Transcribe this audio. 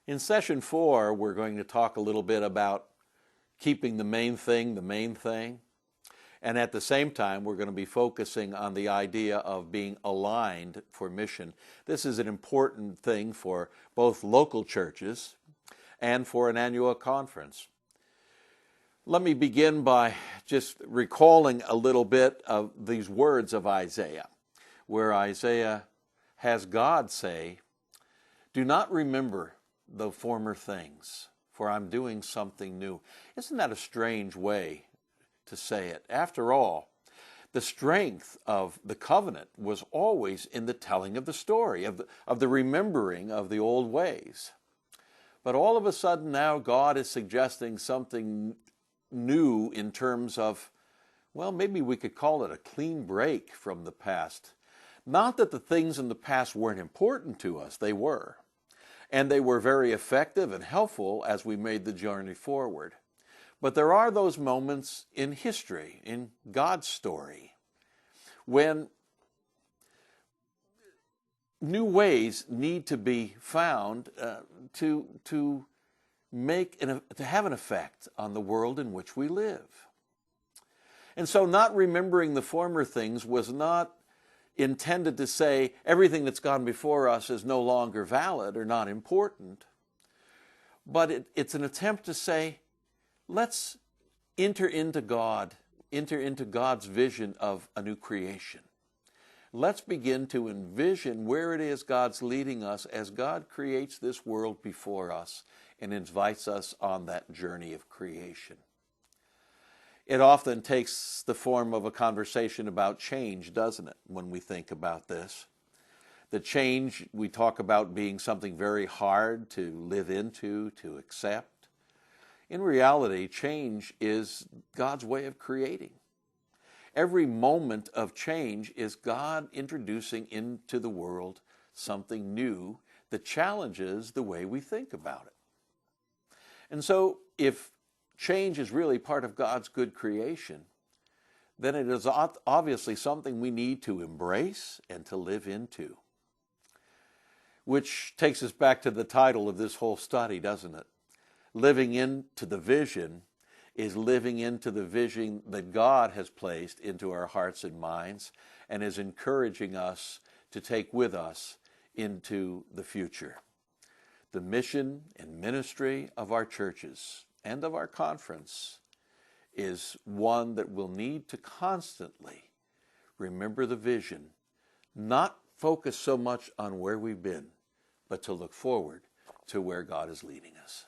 In session 4, we're going to talk a little bit about keeping the main thing. And at the same time, we're going to be focusing on the idea of being aligned for mission. This is an important thing for both local churches and for an annual conference. Let me begin by just recalling a little bit of these words of Isaiah, where Isaiah has God say, "Do not remember the former things, for I'm doing something new." Isn't that a strange way to say it? After all, the strength of the covenant was always in the telling of the story, of the remembering of the old ways. But all of a sudden now God is suggesting something new in terms of, well, maybe we could call it a clean break from the past. Not that the things in the past weren't important to us, they were. And they were very effective and helpful as we made the journey forward. But there are those moments in history, in God's story, when new ways need to be found to have an effect on the world in which we live. And so not remembering the former things was not intended to say everything that's gone before us is no longer valid or not important, but it's an attempt to say, let's enter into God's vision of a new creation. Let's begin to envision where it is God's leading us as God creates this world before us and invites us on that journey of creation. It often takes the form of a conversation about change, doesn't it, when we think about this? The change, we talk about being something very hard to live into, to accept. In reality, change is God's way of creating. Every moment of change is God introducing into the world something new that challenges the way we think about it. And so, if change is really part of God's good creation, then it is obviously something we need to embrace and to live into. Which takes us back to the title of this whole study, doesn't it? Living into the vision is living into the vision that God has placed into our hearts and minds and is encouraging us to take with us into the future. The mission and ministry of our churches and of our conference is one that will need to constantly remember the vision, not focus so much on where we've been, but to look forward to where God is leading us.